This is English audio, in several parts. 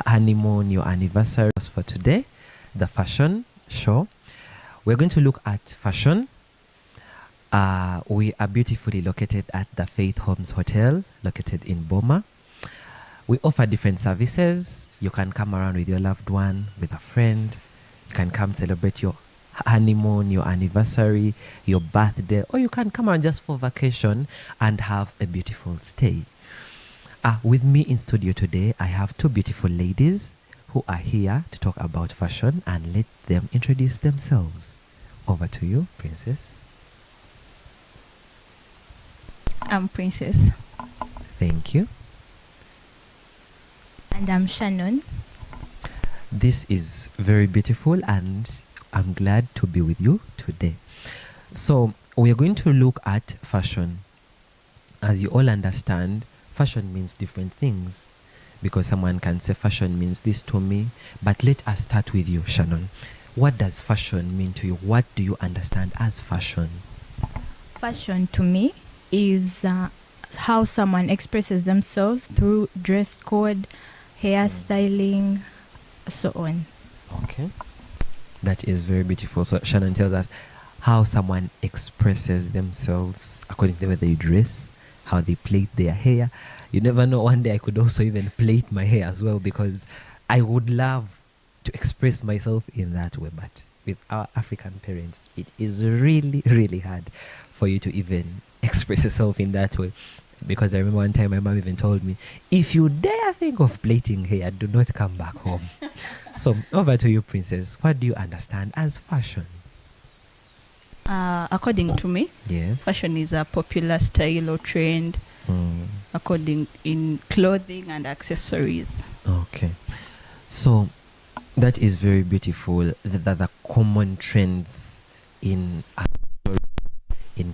honeymoon, your anniversary for today, the fashion show. We're going to look at fashion. We are beautifully located at the Faith Homes Hotel, located in Boma. We offer different services. You can come around with your loved one, with a friend. You can come celebrate your honeymoon, your anniversary, your birthday, or you can come around just for vacation and have a beautiful stay. With me in studio today, I have two beautiful ladies who are here to talk about fashion, and let them introduce themselves. Over to you, Princess. I'm Princess. Thank you. And I'm Shannon. This is very beautiful, and I'm glad to be with you today. So we are going to look at fashion. As you all understand, fashion means different things, because someone can say fashion means this to me. But let us start with you, Shannon. What does fashion mean to you? What do you understand as fashion? Fashion to me is how someone expresses themselves through dress code, hairstyling, so on. Okay. That is very beautiful. So Shannon tells us how someone expresses themselves according to the way they dress, how they plait their hair. You never know, one day I could also even plait my hair as well, because I would love to express myself in that way. But with our African parents, it is really, really hard for you to even express yourself in that way. Because I remember one time my mom even told me, if you dare think of plaiting hair, do not come back home. So over to you, Princess. What do you understand as fashion? According to me, Yes. fashion is a popular style or trend according in clothing and accessories. Okay. So that is very beautiful. The common trends in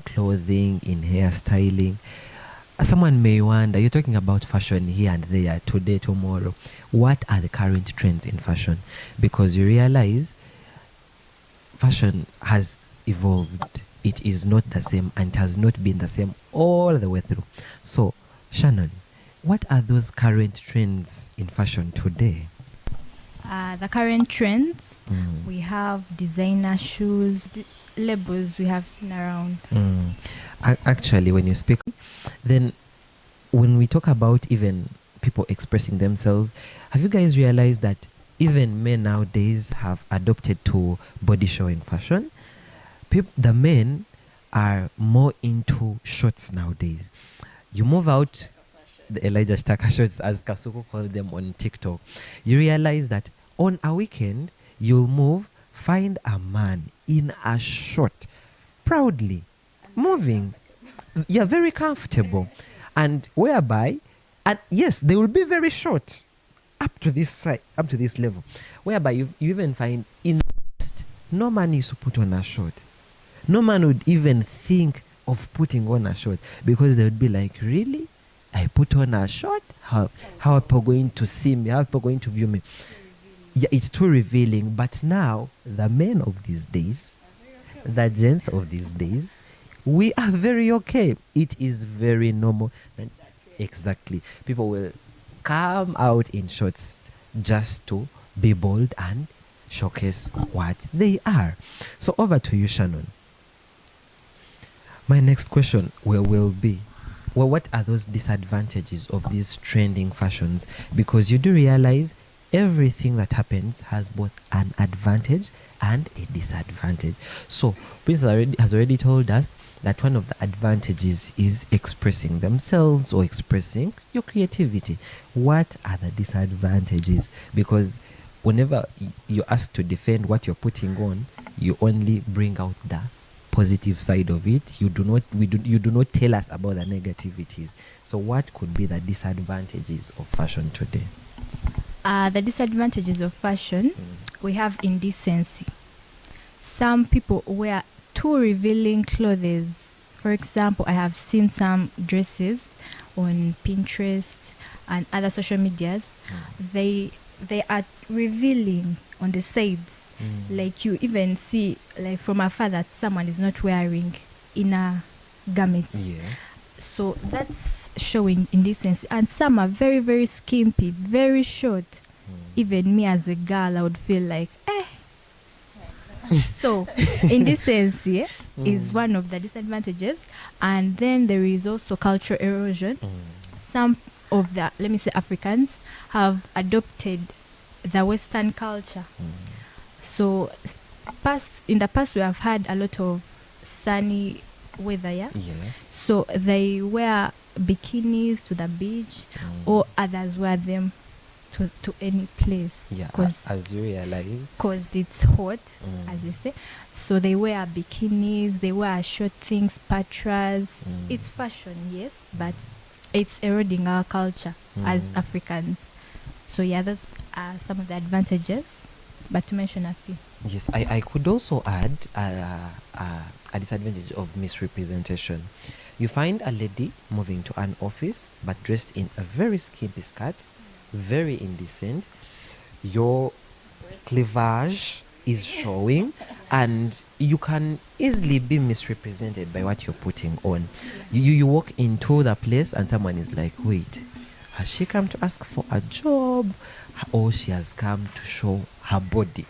clothing, in hairstyling. Someone may wonder, you're talking about fashion here and there, today, tomorrow. What are the current trends in fashion? Because you realize fashion has evolved. It is not the same, and it has not been the same all the way through. So, Shannon, what are those current trends in fashion today? The current trends, we have designer shoes, labels we have seen around. Actually, when you speak, then when we talk about even people expressing themselves, have you guys realized that even men nowadays have adopted to body showing fashion? The men are more into shorts nowadays. You move out the Elijah Staka shorts, as Kasuko called them on TikTok. You realize that on a weekend, you'll move, find a man in a short, proudly moving. Yeah, very comfortable. And whereby, and yes, they will be very short up to this side, up to this level. Whereby you even find no man used to put on a short. No man would even think of putting on a short, because they would be like, really? I put on a short? How are people going to see me? How are people going to view me? Yeah, it's too revealing. But now, the men of these days, the gents of these days, we are very okay. It is very normal. Exactly. People will come out in shorts just to be bold and showcase what they are. So over to you, Shannon. My next question will be, well, what are those disadvantages of these trending fashions? Because you do realize everything that happens has both an advantage and a disadvantage. So Princess has already told us that one of the advantages is expressing themselves or expressing your creativity. What are the disadvantages? Because whenever you're asked to defend what you're putting on, you only bring out the positive side of it. You do not tell us about the negativities. So what could be the disadvantages of fashion today? The disadvantages of fashion, we have indecency. Some people wear too revealing clothes. For example, I have seen some dresses on Pinterest and other social medias. They are revealing on the sides. Like you even see, like from afar, that someone is not wearing inner garments. Yes. So that's showing indecency. And some are very, very skimpy, very short. even me as a girl, I would feel like, So, indecency is one of the disadvantages. And then there is also cultural erosion. Some of the, let me say, Africans have adopted the Western culture. So, in the past, we have had a lot of sunny weather, yeah? Yes. So, they wear bikinis to the beach, or others wear them to any place. Yeah, as you realize. Because it's hot, as they say. So they wear bikinis, they wear short things, patras. It's fashion, yes, but it's eroding our culture as Africans. So yeah, those are some of the advantages, but to mention a few. Yes, I could also add a disadvantage of misrepresentation. You find a lady moving to an office, but dressed in a very skimpy skirt, very indecent. Your cleavage is showing, and you can easily be misrepresented by what you're putting on. You walk into the place and someone is like, wait, has she come to ask for a job, or she has come to show her body?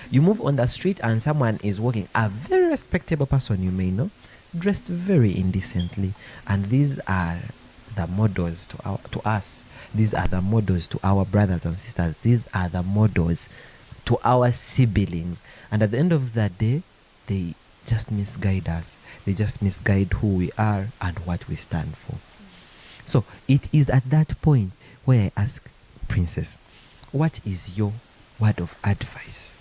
You move on the street and someone is walking, a very respectable person you may know, dressed very indecently, and these are the models to us. These are the models to our brothers and sisters. These are the models to our siblings. And at the end of the day, they just misguide us. They just misguide who we are and what we stand for. So it is at that point where I ask Princess, what is your word of advice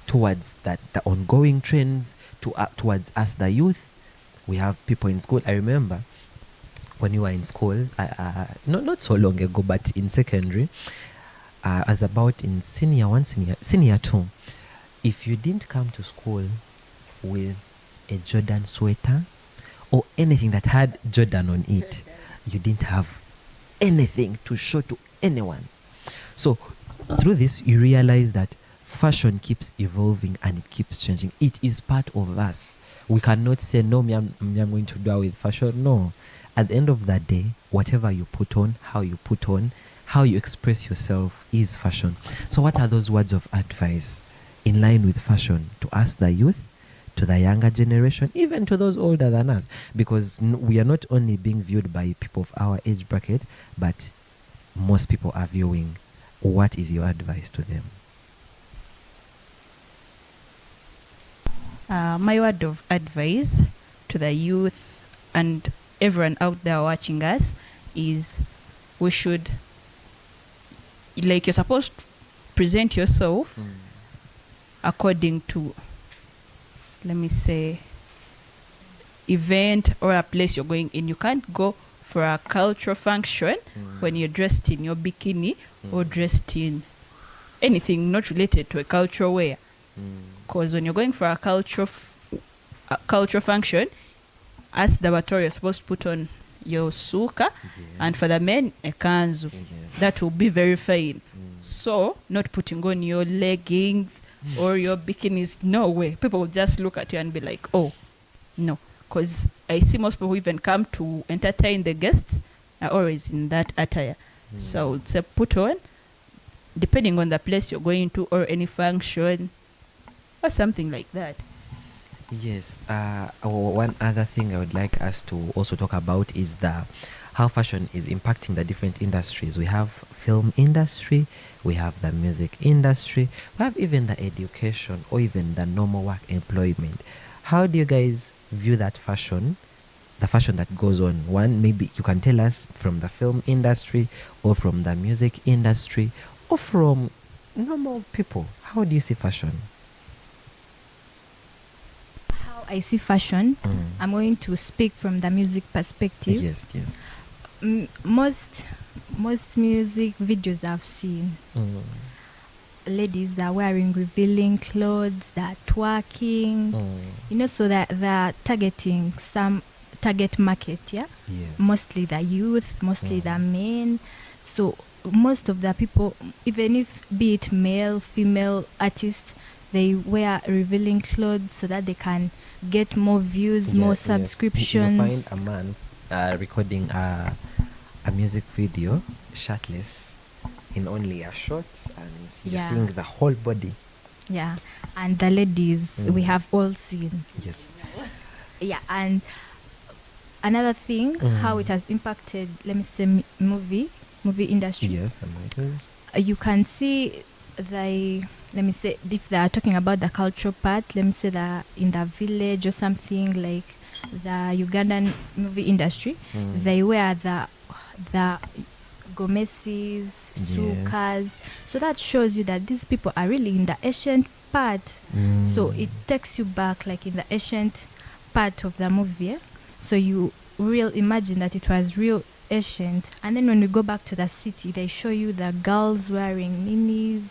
towards the ongoing trends, towards us, the youth? We have people in school. I remember when you were in school, not so long ago, but in secondary, as about in senior 1, senior 2, if you didn't come to school with a Jordan sweater or anything that had Jordan on it, you didn't have anything to show to anyone. So through this, you realize that fashion keeps evolving and it keeps changing. It is part of us. We cannot say, no, I'm going to do away with fashion. No. At the end of the day, whatever you put on, how you express yourself is fashion. So what are those words of advice in line with fashion to us, the youth, to the younger generation, even to those older than us? Because we are not only being viewed by people of our age bracket, but most people are viewing. What is your advice to them? My word of advice to the youth and everyone out there watching us is, we should, like, you're supposed to present yourself according to, let me say, event or a place you're going in. You can't go for a cultural function when you're dressed in your bikini or dressed in anything not related to a cultural wear. Because when you're going for a cultural function, as the Batori, you're supposed to put on your suka, and for the men, a kanzu. That will be very fine. So, not putting on your leggings or your bikinis, no way. People will just look at you and be like, oh, no. Because I see most people who even come to entertain the guests are always in that attire. So I would say put on, depending on the place you're going to or any function or something like that. Yes. One other thing I would like us to also talk about is how fashion is impacting the different industries. We have film industry, we have the music industry, we have even the education or even the normal work employment. How do you guys view that fashion, the fashion that goes on? One, maybe you can tell us from the film industry or from the music industry or from normal people. How do you see fashion? How I see fashion, I'm going to speak from the music perspective. Yes. Most music videos I've seen, ladies are wearing revealing clothes, they're twerking, so that they're targeting some target market, yeah? Yes. Mostly the youth, mostly the men. So most of the people, even if be it male, female artists, they wear revealing clothes so that they can get more views, more subscriptions. You find a man recording a music video shirtless, in only a shot, and you're Yeah. seeing the whole body. Yeah, and the ladies we have all seen. Yes. Yeah, and another thing, how it has impacted, let me say, movie industry. Yes, the writers. You can see let me say, if they are talking about the cultural part, let me say that in the village or something like the Ugandan movie industry, they wear the gomeses, sukas. So that shows you that these people are really in the ancient part. So it takes you back like in the ancient part of the movie. Yeah? So you real imagine that it was real ancient. And then when we go back to the city, they show you the girls wearing minis,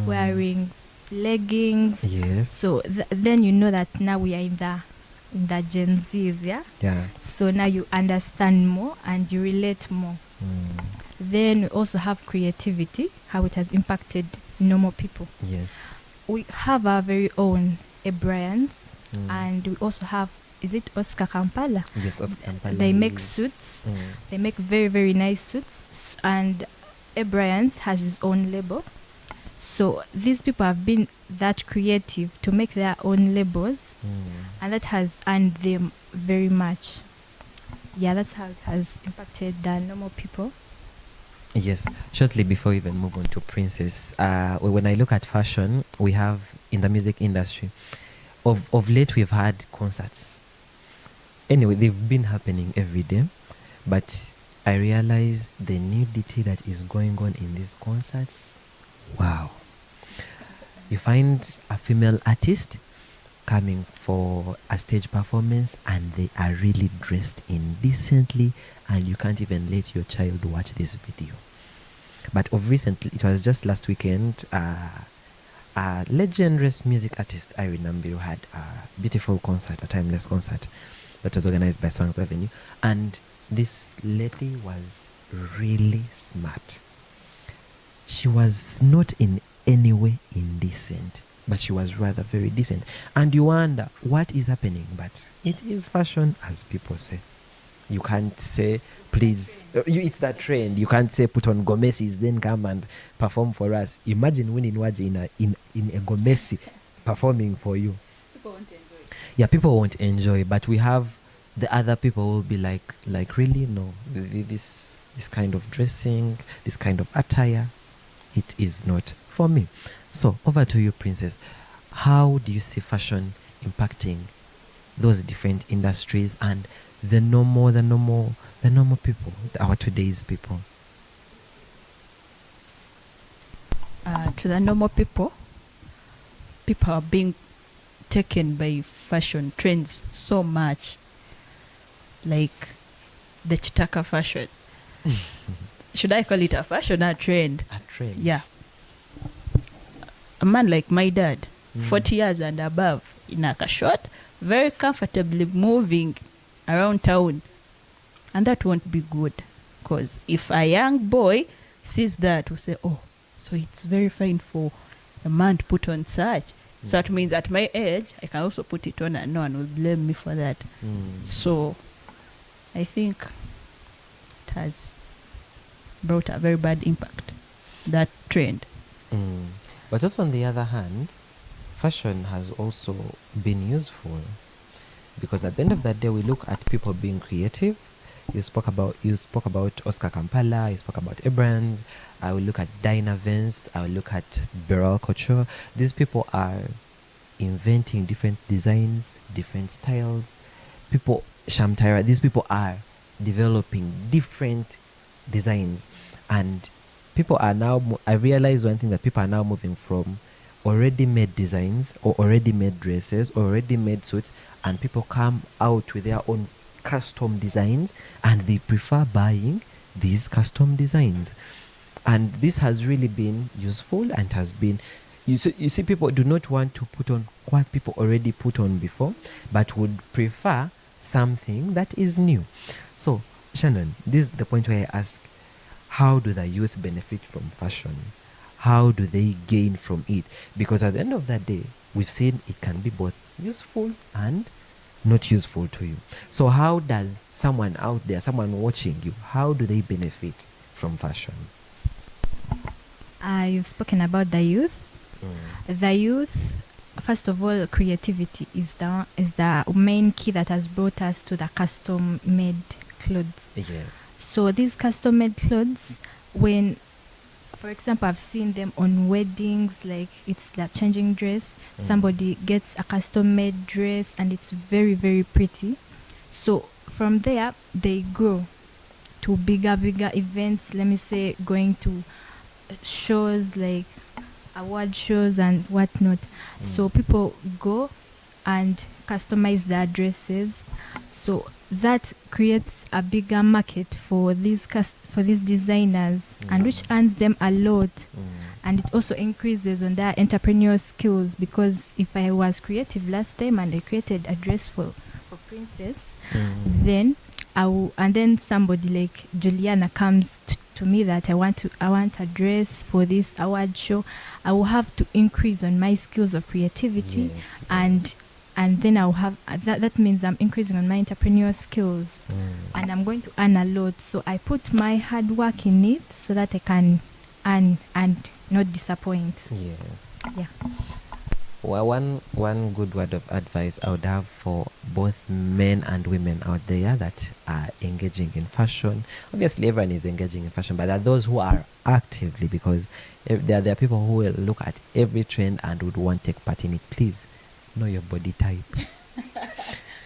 wearing leggings. Yes. So then you know that now we are in the Gen Zs, yeah? Yeah. So now you understand more and you relate more. Then we also have creativity, how it has impacted normal people. Yes. We have our very own Ebrians, and we also have, is it Oscar Kampala? Yes, Oscar Kampala. They make suits. They make very, very nice suits. And Ebrians has his own label. So these people have been that creative to make their own labels, and that has earned them very much. Yeah, that's how it has impacted the normal people. Yes. Shortly before we even move on to Princess, when I look at fashion, we have in the music industry, of late we've had concerts. Anyway, they've been happening every day, but I realized the nudity that is going on in these concerts. Wow. You find a female artist coming for a stage performance and they are really dressed indecently, and you can't even let your child watch this video. But of recently, it was just last weekend, a legendary music artist, Irene Nambiru, had a beautiful concert, a timeless concert that was organized by Songs Avenue. And this lady was really smart. She was not in any way indecent, but she was rather very decent. And you wonder what is happening, but it is fashion, as people say. You can't say, please, it's that trend. You can't say, put on gomesis, then come and perform for us. Imagine winning Waji in a gomesi performing for you. People won't enjoy. Yeah, people won't enjoy, but we have the other people will be like really? No, this kind of dressing, this kind of attire, it is not for me. So over to you, Princess. How do you see fashion impacting those different industries and the normal people, our today's people? To the normal people are being taken by fashion trends so much, like the chitaka fashion. Should I call it a fashion or a trend? A trend. Yeah. A man like my dad, 40 years and above, in a short, very comfortably moving around town. And that won't be good. Because if a young boy sees that, will say, oh, so it's very fine for a man to put on such. So that means at my age, I can also put it on and no one will blame me for that. So I think it has brought a very bad impact, that trend. But also on the other hand, fashion has also been useful, because at the end of that day, we look at people being creative. You spoke about Oscar Kampala. You spoke about Abrams. I will look at Dinah Vance. I will look at Beryl Couture. These people are inventing different designs, different styles. People, Shamtira. These people are developing different designs, and people are now. I realize one thing, that people are now moving from already made designs or already made dresses or already made suits, and people come out with their own custom designs, and they prefer buying these custom designs. And this has really been useful and has been, you see people do not want to put on what people already put on before, but would prefer something that is new. So Shannon, this is the point where I ask, how do the youth benefit from fashion? How do they gain from it? Because at the end of that day, we've seen it can be both useful and not useful to you. So how does someone out there, someone watching you, how do they benefit from fashion? You've spoken about the youth. The youth, first of all, creativity is the main key that has brought us to the custom-made clothes. Yes. So these custom-made clothes, when, for example, I've seen them on weddings, like it's the changing dress. Somebody gets a custom-made dress and it's very, very pretty. So from there, they grow to bigger events. Let me say, going to shows like award shows and whatnot. So people go and customize their dresses. So that creates a bigger market for these designers, and which earns them a lot. And it also increases on their entrepreneurial skills, because if I was creative last time and I created a dress for Princess, then and then somebody like Juliana comes to me that I want a dress for this award show, I will have to increase on my skills of creativity. And then I'll have that means I'm increasing on my entrepreneurial skills, and I'm going to earn a lot. So I put my hard work in it so that I can earn and not disappoint. Yes. Yeah. Well, one good word of advice I would have for both men and women out there that are engaging in fashion. Obviously, everyone is engaging in fashion, but there are those who are actively, because there are people who will look at every trend and would want to take part in it. Please know your body type.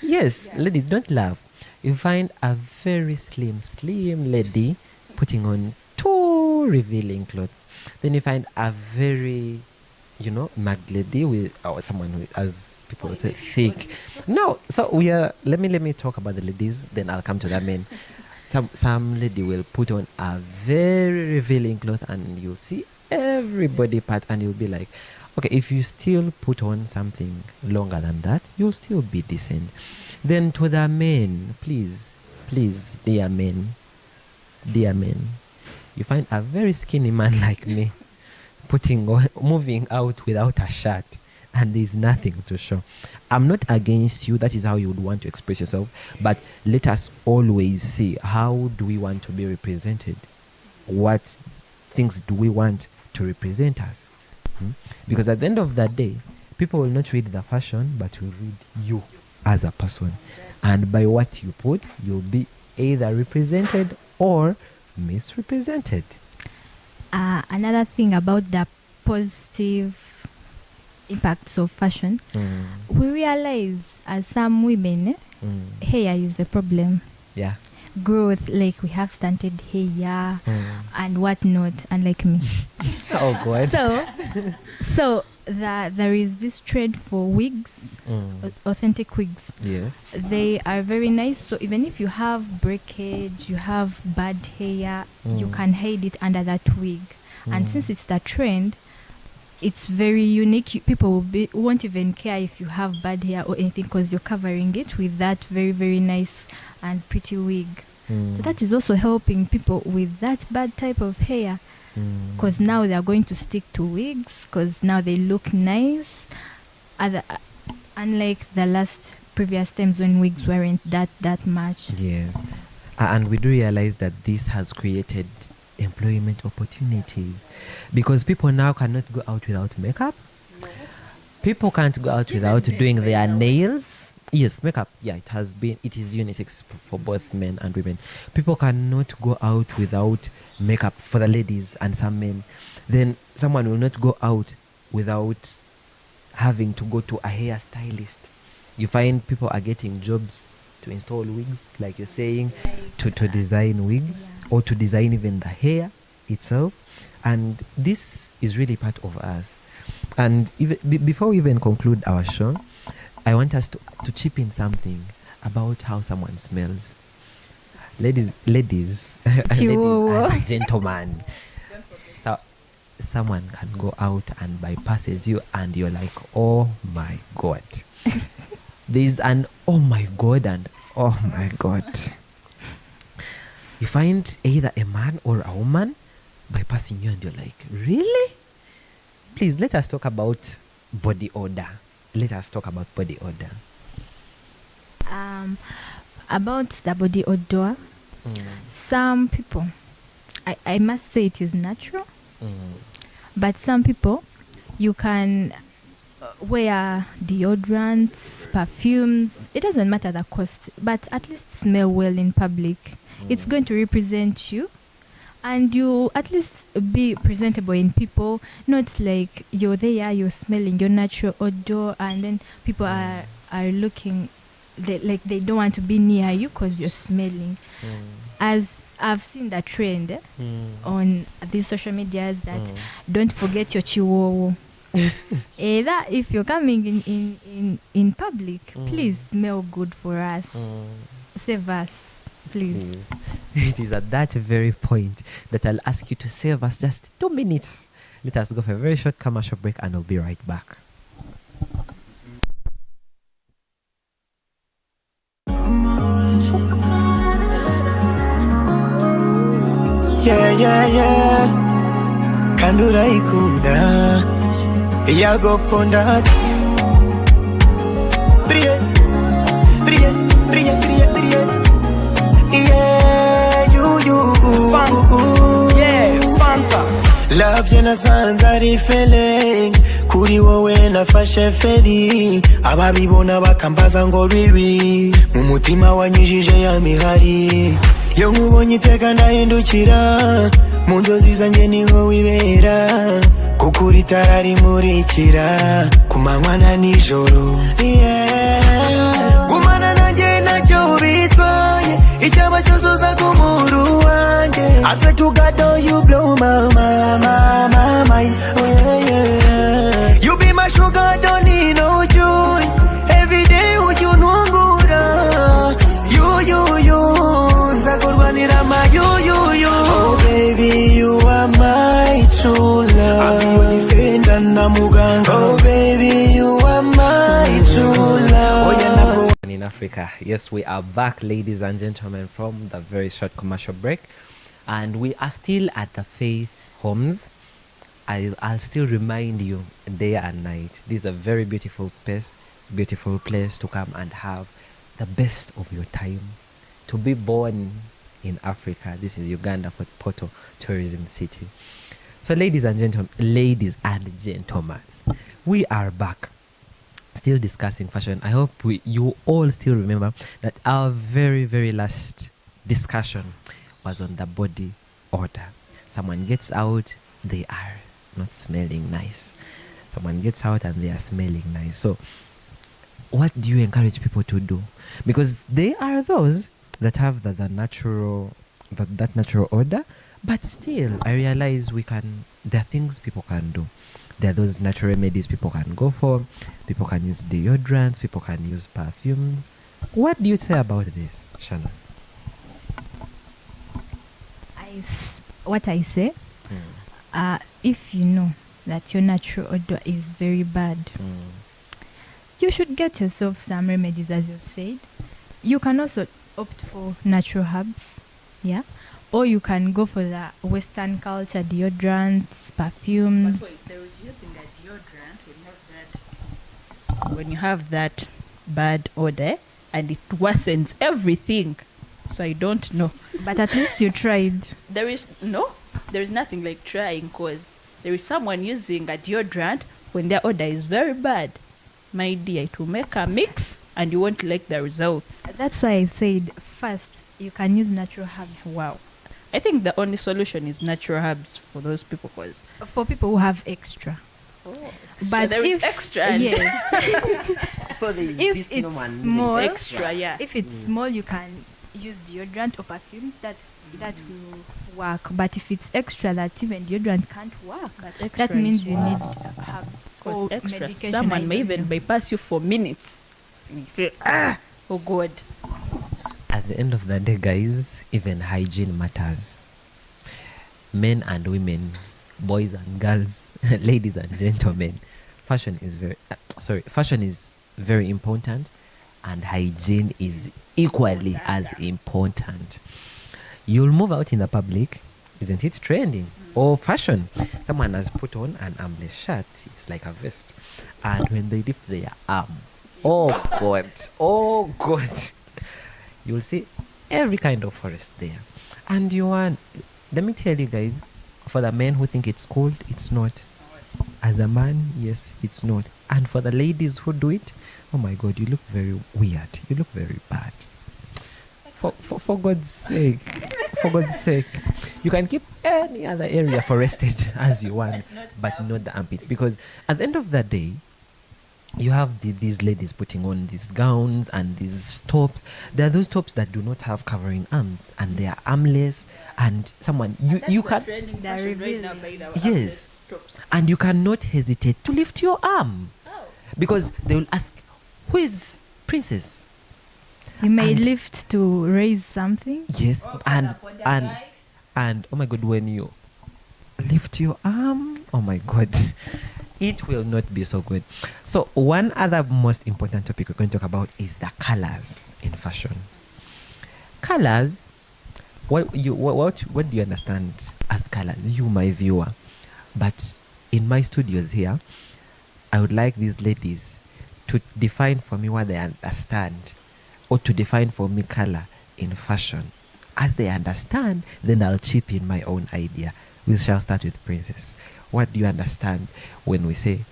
Yes, ladies, don't laugh. You find a very slim lady putting on too revealing clothes. Then you find a very mad lady with someone who, as people say, thick. No, so let me talk about the ladies, then I'll come to the men. Some lady will put on a very revealing cloth and you'll see every body part, and you'll be like, okay, if you still put on something longer than that, you'll still be decent. Then to the men, please, dear men, you find a very skinny man like me moving out without a shirt, and there's nothing to show. I'm not against you. That is how you would want to express yourself. But let us always see, how do we want to be represented? What things do we want to represent us? Because at the end of the day, people will not read the fashion, but will read you as a person. And by what you put, you'll be either represented or misrepresented. Another thing about the positive impacts of fashion, we realize as some women, hair is a problem. Yeah. Growth, like we have stunted hair and whatnot, unlike me. Oh God. So there is this trend for wigs, authentic wigs. Yes. They are very nice. So even if you have breakage, you have bad hair, you can hide it under that wig. And since it's the trend, it's very unique. People won't even care if you have bad hair or anything, because you're covering it with that very, very nice and pretty wig. So that is also helping people with that bad type of hair, because now they are going to stick to wigs, because now they look nice. Unlike the previous times when wigs weren't that much. Yes. And we do realize that this has created employment opportunities, because people now cannot go out without makeup. People can't go out without doing their nails. Yes, makeup. Yeah, it is unisex for both men and women. People cannot go out without makeup for the ladies and some men. Then someone will not go out without having to go to a hairstylist. You find people are getting jobs to install wigs, like you're saying, to design wigs, or to design even the hair itself. And this is really part of us. And before we even conclude our show, I want us to chip in something about how someone smells. Ladies and gentlemen. So someone can go out and bypasses you, and you're like, oh my God. There's an oh my God and oh my God. You find either a man or a woman bypassing you, and you're like, really? Please, let us talk about body odor. About the body odor, some people, I must say it is natural. But some people, you can wear deodorants, perfumes. It doesn't matter the cost, but at least smell well in public. It's going to represent you, and you at least be presentable in people. Not like you're there, you're smelling your natural odor, and then people are looking like they don't want to be near you because you're smelling. As I've seen that trend on these social medias that don't forget your chihuahua. That if you're coming in public, please smell good for us. Save us, please. It is at that very point that I'll ask you to save us just 2 minutes. Let us go for a very short commercial break and I'll be right back. Yeah. Kandura ikunda yago ponda Brille Yeah, you Fanta. Yeah, Fanta. Love yana sanzari feelings kuri wowe nafashe feri ababibona bakambaza ngo riri mu mutima wanyijije ya mihari yo nkubonye iteka ndahindukira mu nzozi zanjye niho wibera kuko uri itara rimurikira ku manywa na nijoro gumana nanjye ntacyo bitwaye icyaba cyuzuza ku muru wanjye I swear to God though you blow my mind You be my sugar don't need no joy Every day ujya unungura You nzakurwanira ma you Oh baby you are my true love I'll be your defender na muganga Oh baby you are my true love In Africa. Yes, we are back, ladies and gentlemen, from the very short commercial break, and we are still at the Faith Homes. I'll still remind you day and night, this is a very beautiful space, beautiful place to come and have the best of your time. To be born in Africa, this is Uganda for Porto Tourism City. So ladies and gentlemen, we are back. Still discussing fashion. I hope you all still remember that our very, very last discussion was on the body odor. Someone gets out, they are not smelling nice. Someone gets out and they are smelling nice. So what do you encourage people to do? Because they are those that have that natural odor, but still I realize there are things people can do. There are those natural remedies people can go for. People can use deodorants. People can use perfumes. What do you say about this, Shannon? What I say, if you know that your natural odor is very bad, you should get yourself some remedies, as you've said. You can also opt for natural herbs, yeah, or you can go for the Western culture deodorants, perfumes. But wait, there is using a deodorant when you have that bad odor and it worsens everything. So I don't know. But at least you tried. There is nothing like trying, because there is someone using a deodorant when their odor is very bad. My dear, it will make a mix and you won't like the results. That's why I said first you can use natural herbs. Wow. I think the only solution is natural herbs for those people, because for people who have extra. Oh, but so there is extra. Yes. So there is if it's small, extra, yeah. If it's small, you can use deodorant or perfumes. That will work. But if it's extra, that even deodorant can't work. That means you need herbs. Because extra, someone may even bypass you for minutes. And you feel, oh God. At the end of the day, guys, even hygiene matters. Men and women, boys and girls, ladies and gentlemen, fashion is very important, and hygiene is equally as important. You'll move out in the public, isn't it trending? Or fashion, someone has put on an armless shirt, it's like a vest, and when they lift their arm, oh God, you'll see every kind of forest there. And let me tell you guys, For the men who think it's cold, it's not. As a man, yes, it's not. And for the ladies who do it, oh my God, you look very weird. You look very bad. For God's sake, for God's sake, you can keep any other area forested as you want, but not the armpits. Because at the end of the day, you have these ladies putting on these gowns and these tops. There are those tops that do not have covering arms, and they are armless. And someone you can yes, and you cannot hesitate to lift your arm because they will ask, "Who is Princess?" You may And- lift to raise something. Yes, and oh my God, when you lift your arm, oh my God, it will not be so good. So one other most important topic we're going to talk about is the colors in fashion. Colors. What do you understand as colors? You, my viewer, but in my studios here, I would like these ladies to define for me what they understand, or to define for me color in fashion. As they understand, then I'll chip in my own idea. We shall start with Princess. What do you understand when we say,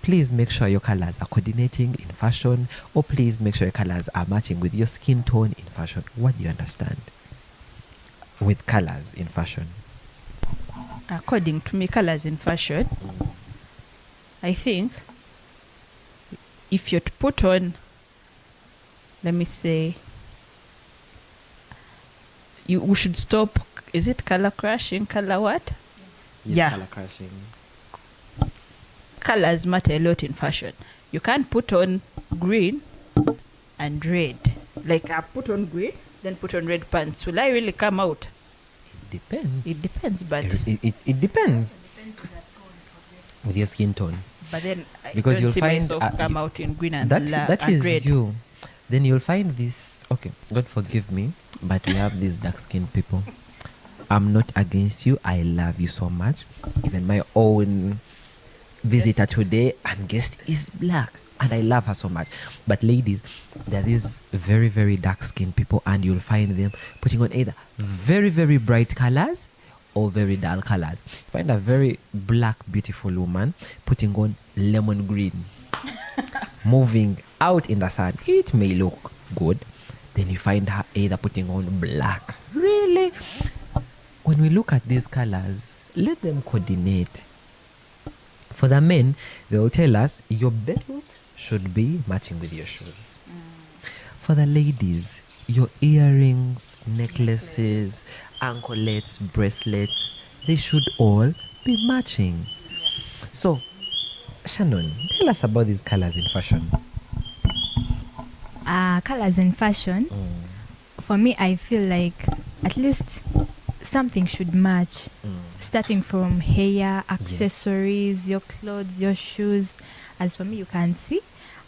please make sure your colors are coordinating in fashion, or please make sure your colors are matching with your skin tone in fashion? What do you understand with colors in fashion? According to me, colors in fashion, I think if you're to put on, let me say, we should stop. Is it color crashing? Color what? Yes, Yeah. color crashing. Colors matter a lot in fashion. You can't put on green and red. Like I put on green, then put on red pants. Will I really come out? It depends. It depends, but It depends with your skin tone. but then Because I don't you'll see find, myself come out in green and that and is red. you. Then you'll find this. Okay, God forgive me, but we have these dark-skinned people. I'm not against you. I love you so much. Even my own visitor today and guest is black, and I love her so much. But ladies, there is very, very dark-skinned people, and you'll find them putting on either very, very bright colors or very dull colors. You find a very black, beautiful woman putting on lemon green, moving out in the sun. It may look good. Then you find her either putting on black. Really? When we look at these colors, let them coordinate. For the men, they'll tell us your belt should be matching with your shoes. For the ladies, your earrings, necklaces, anklets, bracelets, they should all be matching. So, Shannon, tell us about these colors in fashion. Colors in fashion. For me, I feel like at least something should match. Starting from hair, accessories, your clothes, your shoes. As for me, you can see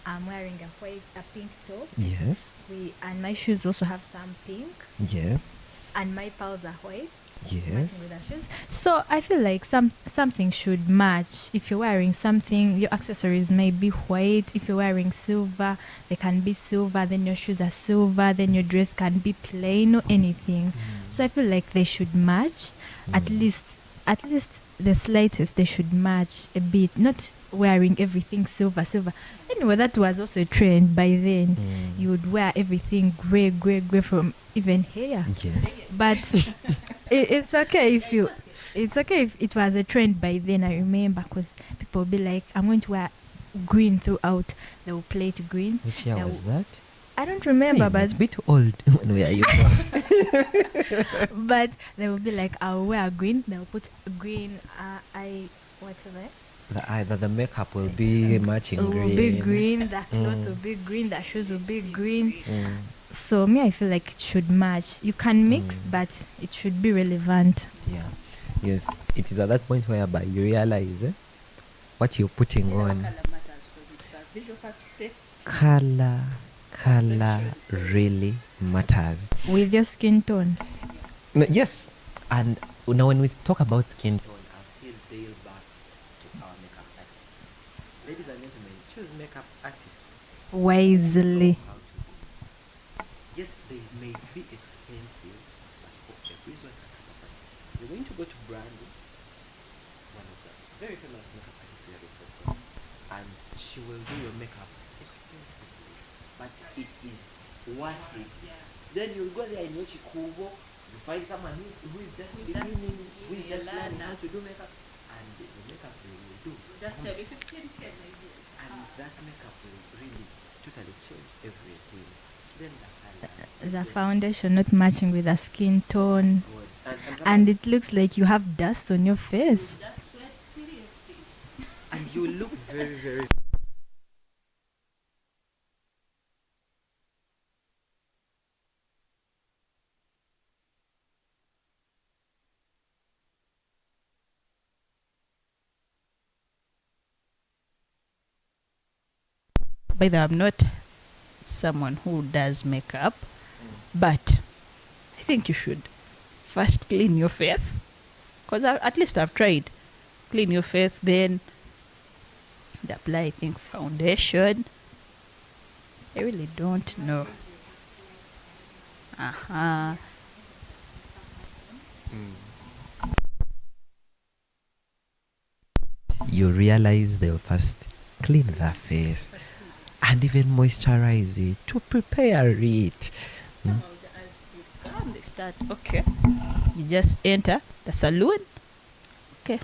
I'm wearing a pink top. Yes, And my shoes also have some pink. yes, And my pearls are white. Matching yes. with our shoes. So I feel like something should match. If you're wearing something, your accessories may be white. If you're wearing silver, they can be silver. Then your shoes are silver. Then your dress can be plain or anything. So I feel like they should match. At least the slightest, they should match a bit. Not wearing everything silver. Anyway, that was also a trend by then. You would wear everything gray from even hair. Yes. But it's okay if it was a trend by then. I remember, because people will be like, I'm going to wear green throughout. They will play to green. Which year They was will- that? I don't remember, Hey, it's but a bit old. Where are you from? but they will be like, I'll wear green. They'll put green. Whatever. The makeup will be matching It green. will be green. The clothes will be green. The shoes will be green. So me, I feel like it should match. You can mix, but it should be relevant. Yeah. Yes. It is at that point whereby you realize what you're putting on. Color really matters. With your skin tone. No, yes. And now when we talk about skin tone, I feel deal back to our makeup artists. Ladies and gentlemen, choose makeup artists. Wisely. How to do. Yes, they may be expensive, but for a reason, you're going to go to brand one of the very famous makeup artists we are referred from, and she will do your makeup expensively, but it is worth it. Then you'll go there in your chikubo, you find someone who is just beginning, who is just learning how to do makeup, and the makeup they will do. Just tell me 15K ideas. And that makeup will really totally change everything. Then The foundation not matching with the skin tone, and it looks like you have dust on your face. Just sweat till your feet. and you look very, very. By the way, I'm not someone who does makeup, but I think you should first clean your face, because at least I've tried. Clean your face, then apply, I think, foundation. I really don't know. You realize they'll first clean their face and even moisturize it to prepare it. As you come, they start, okay, you just enter the salon. Okay,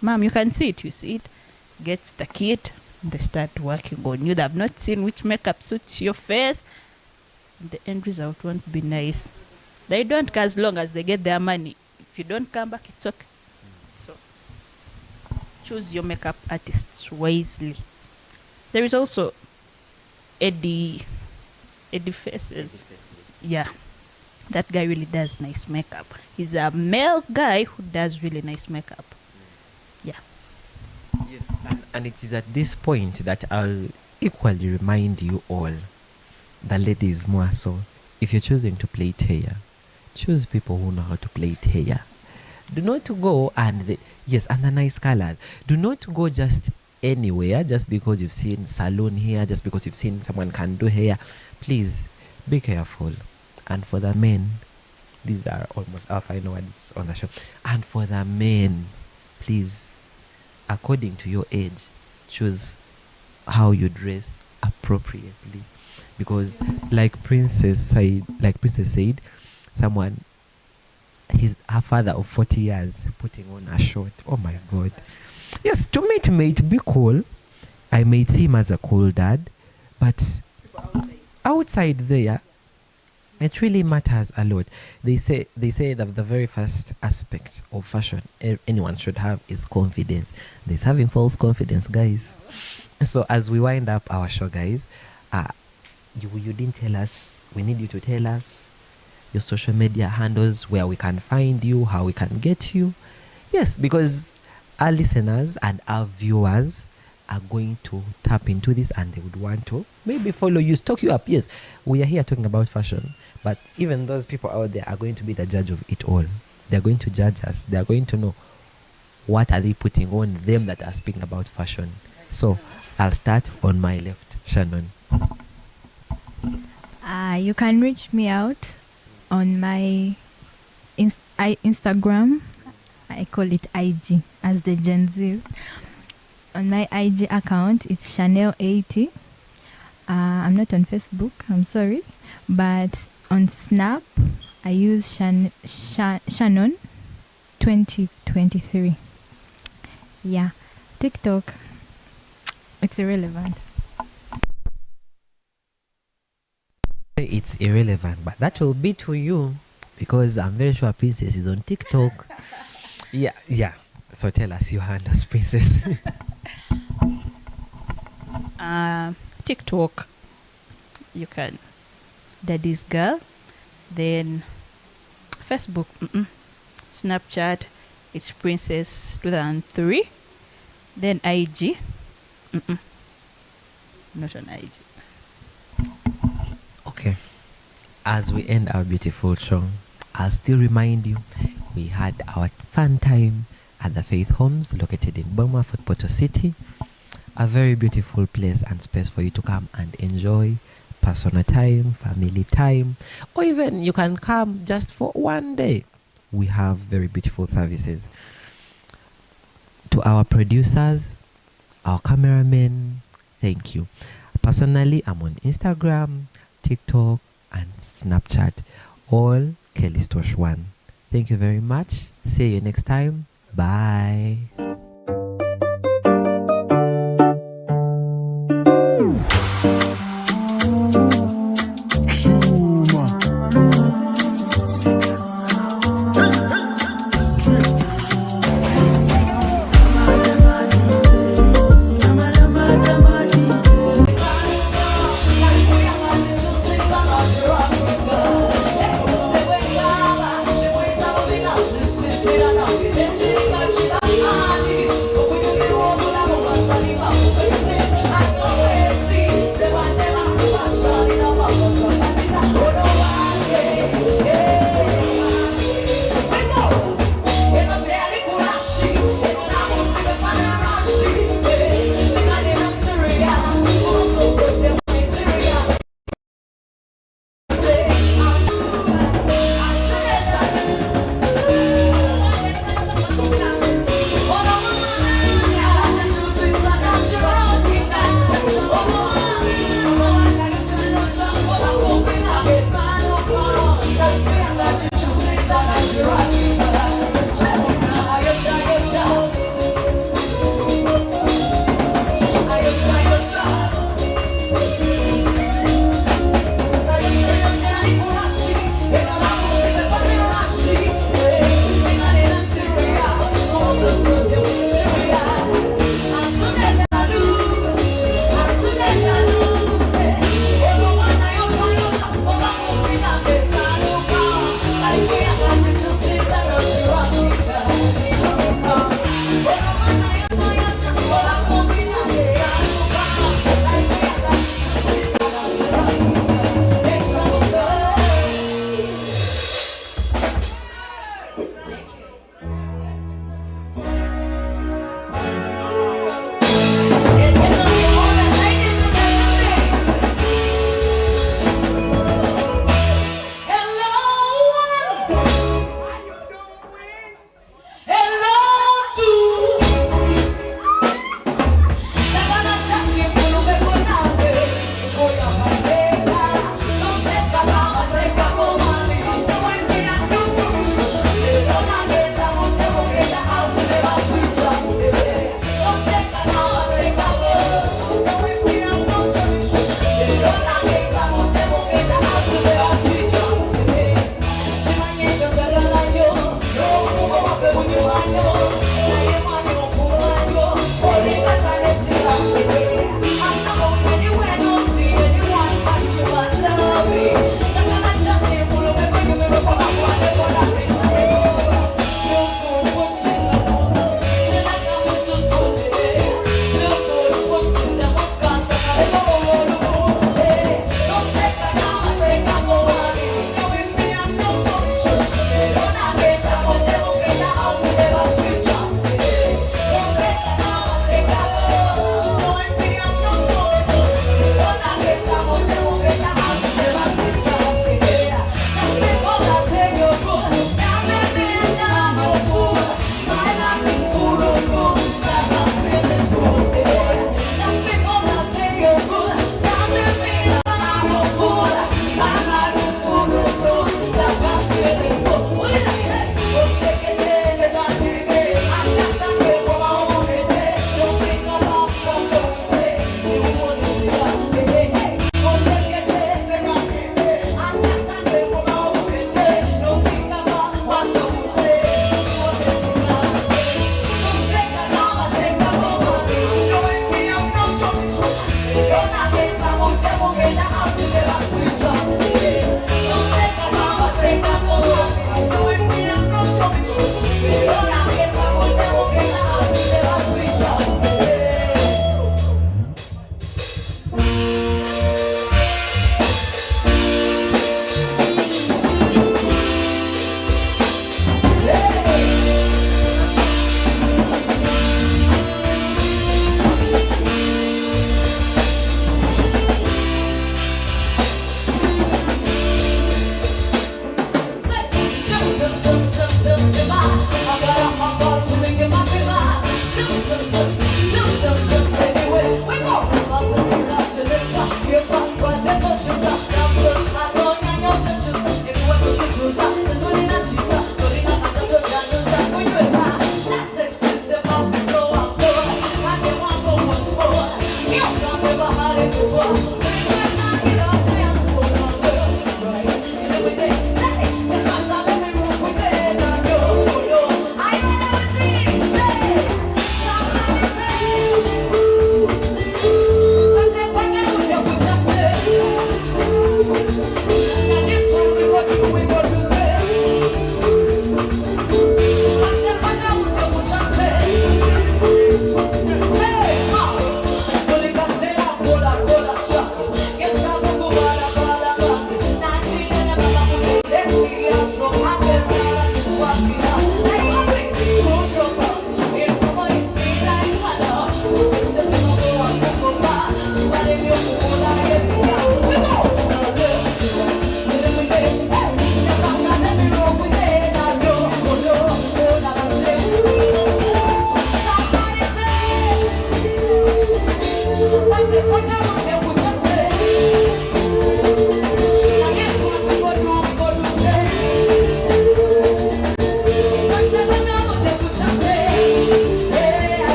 ma'am, you can see it, you see it. Get the kit, they start working on you. They have not seen which makeup suits your face. The end result won't be nice. They don't care as long as they get their money. If you don't come back, it's okay. So choose your makeup artists wisely. There is also Eddie Faces. Yeah, that guy really does nice makeup. He's a male guy who does really nice makeup. Yeah. Yes, and it is at this point that I'll equally remind you all, the ladies more so, if you're choosing to plait hair, choose people who know how to plait hair. Do not go and the nice colors. Do not go just anywhere just because you've seen salon hair, just because you've seen someone can do hair. Please be careful. And for the men, these are almost our final words on the show. And for the men, please, according to your age, choose how you dress appropriately. Because like Princess said, someone, her father of 40 years putting on a short. Oh my God. Yes, to me it might be cool. I might see him as a cool dad, but outside there, it really matters a lot. They say that the very first aspect of fashion anyone should have is confidence. There's having false confidence, guys. So as we wind up our show, guys, you didn't tell us. We need you to tell us your social media handles, where we can find you, how we can get you. Yes, because our listeners and our viewers are going to tap into this and they would want to maybe follow you, stalk you up. Yes, we are here talking about fashion, but even those people out there are going to be the judge of it all. They're going to judge us. They're going to know what are they putting on them that are speaking about fashion. So I'll start on my left. Shannon. You can reach me out on my Instagram. I call it IG as the Gen Z. On my IG account, it's Chanel80. I'm not on Facebook, I'm sorry. But on Snap, I use Shannon 2023. Yeah. TikTok, it's irrelevant. It's irrelevant, but that will be to you, because I'm very sure Princess is on TikTok. Yeah. So tell us your handles, Princess. TikTok, you can Daddy's Girl. Then Facebook, Snapchat, it's Princess 2003. Then IG, not on IG. Okay. As we end our beautiful show, I'll still remind you, we had our fun time at the Faith Homes located in Bournemouth, Porto City. A very beautiful place and space for you to come and enjoy personal time, family time, or even you can come just for one day. We have very beautiful services. To our producers, our cameramen, thank you. Personally, I'm on Instagram, TikTok, and Snapchat. All Kelly Stosh 1. Thank you very much. See you next time. Bye. Salima,